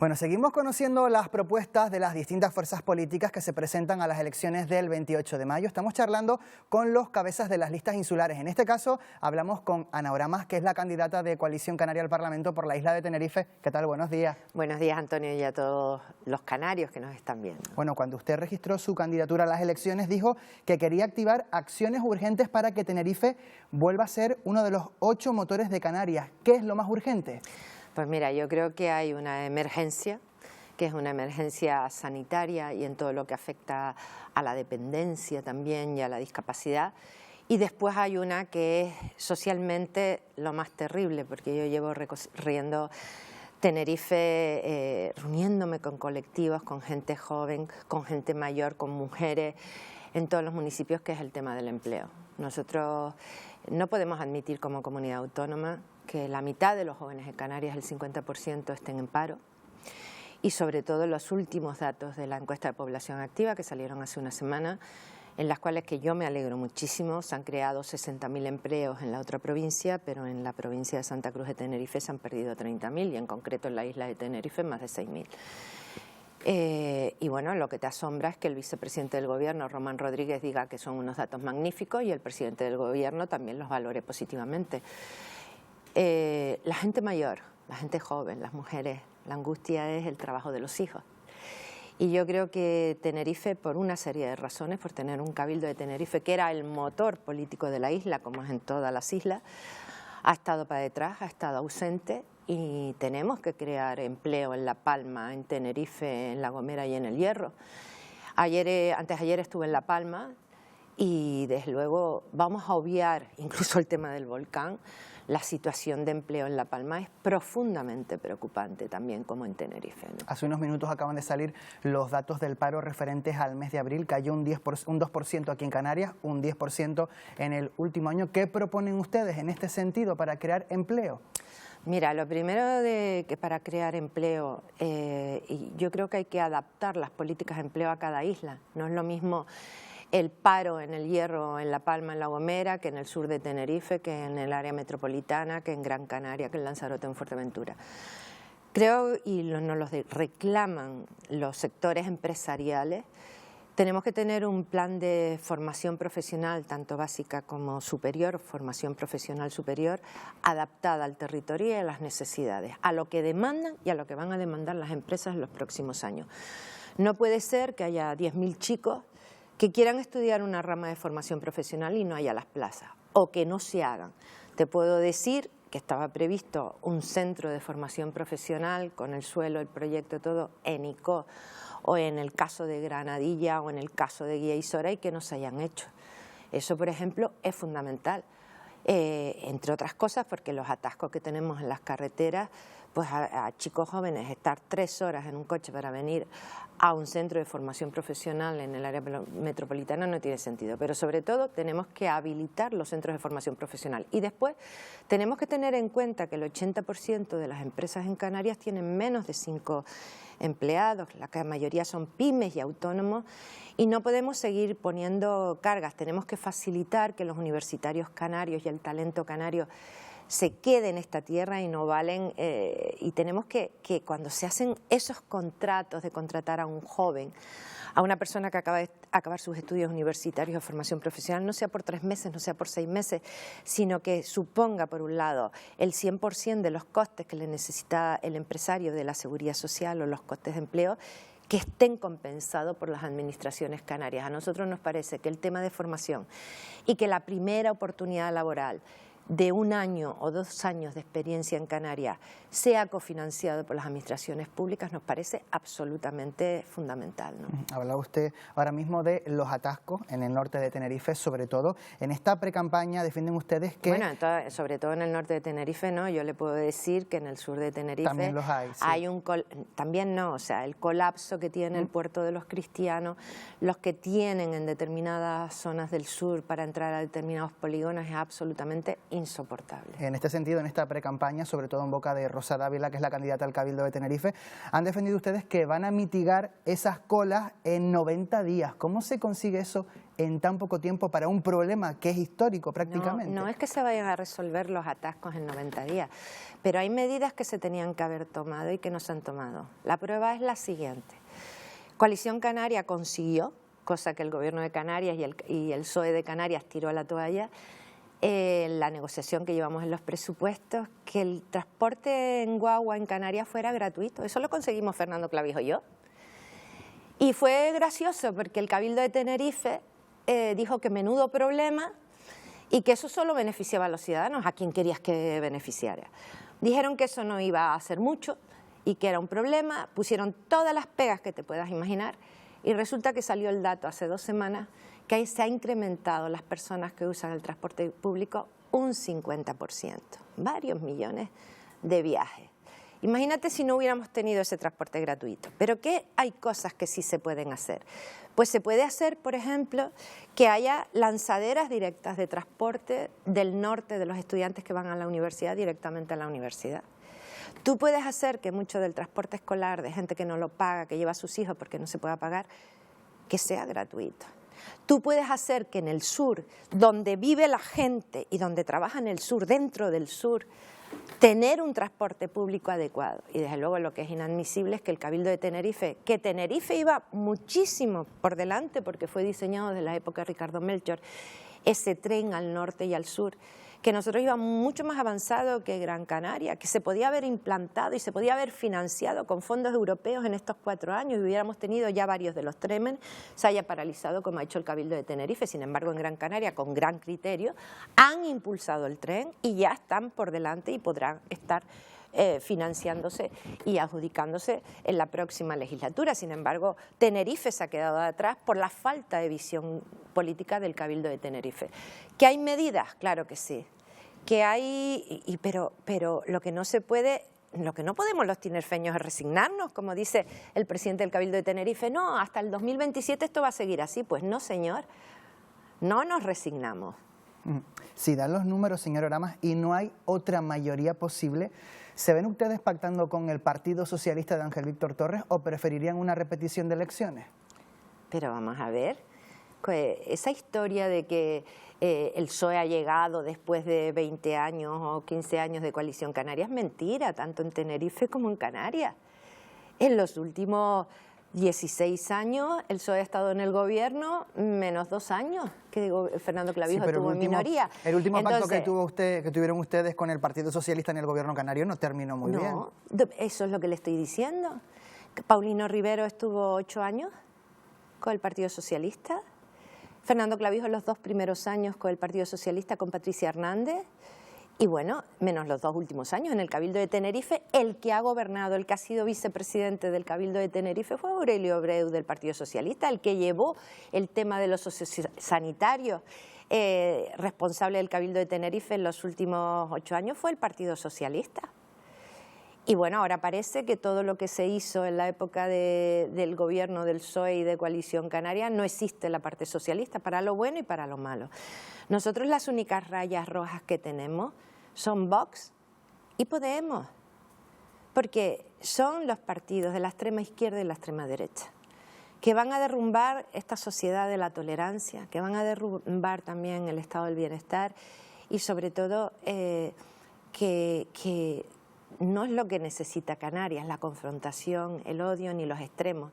Bueno, seguimos conociendo las propuestas de las distintas fuerzas políticas que se presentan a las elecciones del 28 de mayo. Estamos charlando con los cabezas de las listas insulares. En este caso, hablamos con Ana Oramas, que es la candidata de Coalición Canaria al Parlamento por la isla de Tenerife. ¿Qué tal? Buenos días. Buenos días, Antonio, y a todos los canarios que nos están viendo. Bueno, cuando usted registró su candidatura a las elecciones, dijo que quería activar acciones urgentes para que Tenerife vuelva a ser uno de los 8 motores de Canarias. ¿Qué es lo más urgente? Pues mira, yo creo que hay una emergencia, que es una emergencia sanitaria y en todo lo que afecta a la dependencia también y a la discapacidad. Y después hay una que es socialmente lo más terrible, porque yo llevo recorriendo Tenerife, reuniéndome con colectivos, con gente joven, con gente mayor, con mujeres, en todos los municipios, que es el tema del empleo. Nosotros no podemos admitir como comunidad autónoma que la mitad de los jóvenes de Canarias, el 50%, estén en paro. Y sobre todo los últimos datos de la encuesta de población activa que salieron hace una semana, en las cuales, que yo me alegro muchísimo, se han creado 60.000 empleos en la otra provincia, pero en la provincia de Santa Cruz de Tenerife se han perdido 30.000 y en concreto en la isla de Tenerife más de 6.000. Y bueno, lo que te asombra es que el vicepresidente del gobierno, Román Rodríguez, diga que son unos datos magníficos y el presidente del gobierno también los valore positivamente. La gente mayor, la gente joven, las mujeres, la angustia es el trabajo de los hijos. Y yo creo que Tenerife, por una serie de razones, por tener un cabildo de Tenerife que era el motor político de la isla, como es en todas las islas, ha estado para detrás, ha estado ausente, y tenemos que crear empleo en La Palma, en Tenerife, en La Gomera y en El Hierro. Antes de ayer estuve en La Palma y desde luego vamos a obviar incluso el tema del volcán. La situación de empleo en La Palma es profundamente preocupante también, como en Tenerife, ¿no? Hace unos minutos acaban de salir los datos del paro referentes al mes de abril. Cayó un 2% aquí en Canarias, un 10% en el último año. ¿Qué proponen ustedes en este sentido para crear empleo? Mira, lo primero que para crear empleo, yo creo que hay que adaptar las políticas de empleo a cada isla. No es lo mismo el paro en El Hierro, en La Palma, en La Gomera, que en el sur de Tenerife, que en el área metropolitana, que en Gran Canaria, que en Lanzarote, en Fuerteventura. Creo, y nos lo reclaman los sectores empresariales, tenemos que tener un plan de formación profesional, tanto básica como superior, formación profesional superior, adaptada al territorio y a las necesidades, a lo que demandan y a lo que van a demandar las empresas en los próximos años. No puede ser que haya 10.000 chicos que quieran estudiar una rama de formación profesional y no haya las plazas, o que no se hagan. Te puedo decir que estaba previsto un centro de formación profesional con el suelo, el proyecto, todo en ICO, o en el caso de Granadilla o en el caso de Guía y Sora, y que no se hayan hecho. Eso, por ejemplo, es fundamental, entre otras cosas porque los atascos que tenemos en las carreteras, pues a chicos jóvenes estar 3 horas en un coche para venir a un centro de formación profesional en el área metropolitana no tiene sentido. Pero sobre todo tenemos que habilitar los centros de formación profesional. Y después tenemos que tener en cuenta que el 80% de las empresas en Canarias tienen menos de 5 empleados, la mayoría son pymes y autónomos, y no podemos seguir poniendo cargas. Tenemos que facilitar que los universitarios canarios y el talento canario se quede en esta tierra y no valen, y tenemos que cuando se hacen esos contratos de contratar a un joven, a una persona que acaba de acabar sus estudios universitarios o formación profesional, no sea por 3 meses, no sea por 6 meses, sino que suponga, por un lado, el 100% de los costes que le necesita el empresario de la seguridad social o los costes de empleo, que estén compensados por las administraciones canarias. A nosotros nos parece que el tema de formación y que la primera oportunidad laboral de 1 año o 2 años de experiencia en Canarias sea cofinanciado por las administraciones públicas nos parece absolutamente fundamental, ¿no? Hablaba usted ahora mismo de los atascos en el norte de Tenerife, sobre todo. En esta precampaña defienden ustedes que... Bueno, sobre todo en el norte de Tenerife, ¿no? Yo le puedo decir que en el sur de Tenerife también los hay, sí. Hay también no, o sea, el colapso que tiene el puerto de los Cristianos, los que tienen en determinadas zonas del sur para entrar a determinados polígonos es absolutamente insoportable. En este sentido, en esta precampaña, sobre todo en boca de Rosa Dávila, que es la candidata al Cabildo de Tenerife, han defendido ustedes que van a mitigar esas colas en 90 días. ¿Cómo se consigue eso en tan poco tiempo para un problema que es histórico prácticamente? No es que se vayan a resolver los atascos en 90 días, pero hay medidas que se tenían que haber tomado y que no se han tomado. La prueba es la siguiente. Coalición Canaria consiguió, cosa que el Gobierno de Canarias y el PSOE de Canarias tiró a la toalla, la negociación que llevamos en los presupuestos, que el transporte en guagua en Canarias fuera gratuito. Eso lo conseguimos Fernando Clavijo y yo. Y fue gracioso porque el Cabildo de Tenerife dijo que menudo problema y que eso solo beneficiaba a los ciudadanos. ¿A quién querías que beneficiara? Dijeron que eso no iba a hacer mucho y que era un problema, pusieron todas las pegas que te puedas imaginar y resulta que salió el dato hace 2 semanas que ahí se ha incrementado las personas que usan el transporte público un 50%, varios millones de viajes. Imagínate si no hubiéramos tenido ese transporte gratuito. ¿Pero qué hay cosas que sí se pueden hacer? Pues se puede hacer, por ejemplo, que haya lanzaderas directas de transporte del norte de los estudiantes que van a la universidad directamente a la universidad. Tú puedes hacer que mucho del transporte escolar de gente que no lo paga, que lleva a sus hijos porque no se pueda pagar, que sea gratuito. Tú puedes hacer que en el sur, donde vive la gente y donde trabaja en el sur, dentro del sur, tener un transporte público adecuado. Y desde luego lo que es inadmisible es que el Cabildo de Tenerife, que Tenerife iba muchísimo por delante porque fue diseñado desde la época de Ricardo Melchor, ese tren al norte y al sur, que nosotros íbamos mucho más avanzado que Gran Canaria, que se podía haber implantado y se podía haber financiado con fondos europeos en estos 4 años y hubiéramos tenido ya varios de los trenes, se haya paralizado como ha hecho el Cabildo de Tenerife. Sin embargo, en Gran Canaria, con gran criterio, han impulsado el tren y ya están por delante y podrán estar financiándose y adjudicándose en la próxima legislatura. Sin embargo, Tenerife se ha quedado atrás por la falta de visión política del Cabildo de Tenerife. ¿Que hay medidas? Claro que sí. Que hay, pero lo que no se puede, lo que no podemos los tinerfeños es resignarnos, como dice el presidente del Cabildo de Tenerife, no, hasta el 2027 esto va a seguir así. Pues no, señor, no nos resignamos. Si dan los números, señor Oramas, y no hay otra mayoría posible, ¿se ven ustedes pactando con el Partido Socialista de Ángel Víctor Torres o preferirían una repetición de elecciones? Pero vamos a ver, esa historia de que el PSOE ha llegado después de 20 años o 15 años de coalición canaria es mentira, tanto en Tenerife como en Canarias. En los últimos 16 años el PSOE ha estado en el gobierno menos 2 años que Fernando Clavijo estuvo en minoría. El último pacto que tuvieron ustedes con el Partido Socialista en el gobierno canario no terminó muy bien. No, eso es lo que le estoy diciendo. Paulino Rivero estuvo 8 años con el Partido Socialista. Fernando Clavijo los 2 primeros años con el Partido Socialista con Patricia Hernández. Y bueno, menos los 2 últimos años en el Cabildo de Tenerife, el que ha gobernado, el que ha sido vicepresidente del Cabildo de Tenerife fue Aurelio Abreu del Partido Socialista, el que llevó el tema de los sociosanitarios, responsable del Cabildo de Tenerife en los últimos 8 años fue el Partido Socialista. Y bueno, ahora parece que todo lo que se hizo en la época del gobierno del PSOE y de Coalición Canaria no existe en la parte socialista, para lo bueno y para lo malo. Nosotros las únicas rayas rojas que tenemos son Vox y Podemos, porque son los partidos de la extrema izquierda y la extrema derecha, que van a derrumbar esta sociedad de la tolerancia, que van a derrumbar también el estado del bienestar y sobre todo que no es lo que necesita Canarias, la confrontación, el odio ni los extremos.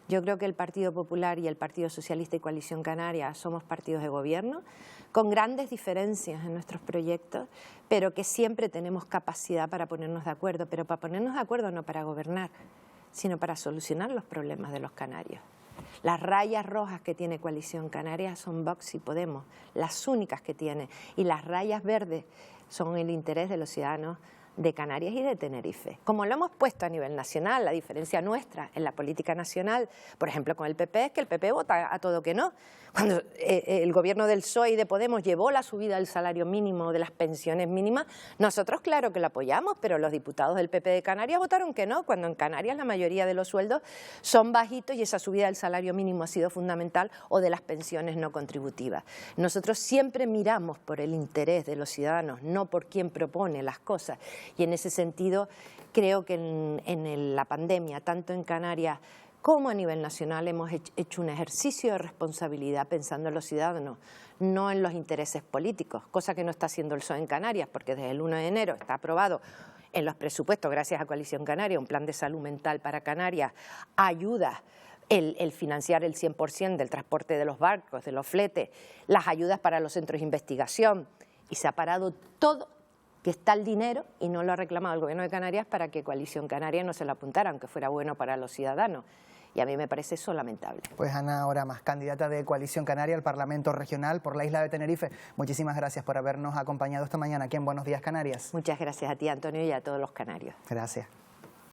Yo creo que el Partido Popular y el Partido Socialista y Coalición Canaria somos partidos de gobierno, con grandes diferencias en nuestros proyectos, pero que siempre tenemos capacidad para ponernos de acuerdo, pero para ponernos de acuerdo no para gobernar, sino para solucionar los problemas de los canarios. Las rayas rojas que tiene Coalición Canaria son Vox y Podemos, las únicas que tiene, y las rayas verdes son el interés de los ciudadanos de Canarias y de Tenerife. Como lo hemos puesto a nivel nacional, la diferencia nuestra en la política nacional, por ejemplo con el PP, es que el PP vota a todo que no. Cuando el gobierno del PSOE y de Podemos llevó la subida del salario mínimo, de las pensiones mínimas, nosotros claro que lo apoyamos, pero los diputados del PP de Canarias votaron que no, cuando en Canarias la mayoría de los sueldos son bajitos y esa subida del salario mínimo ha sido fundamental, o de las pensiones no contributivas. Nosotros siempre miramos por el interés de los ciudadanos, no por quien propone las cosas. Y en ese sentido creo que en la pandemia, tanto en Canarias como a nivel nacional, hemos hecho un ejercicio de responsabilidad pensando en los ciudadanos, no en los intereses políticos, cosa que no está haciendo el PSOE en Canarias, porque desde el 1 de enero está aprobado en los presupuestos, gracias a Coalición Canaria, un plan de salud mental para Canarias, ayudas, el financiar el 100% del transporte de los barcos, de los fletes, las ayudas para los centros de investigación, y se ha parado todo, que está el dinero, y no lo ha reclamado el Gobierno de Canarias para que Coalición Canaria no se lo apuntara, aunque fuera bueno para los ciudadanos. Y a mí me parece eso lamentable. Pues Ana Oramas, candidata de Coalición Canaria al Parlamento Regional por la isla de Tenerife, muchísimas gracias por habernos acompañado esta mañana aquí en Buenos Días Canarias. Muchas gracias a ti, Antonio, y a todos los canarios. Gracias.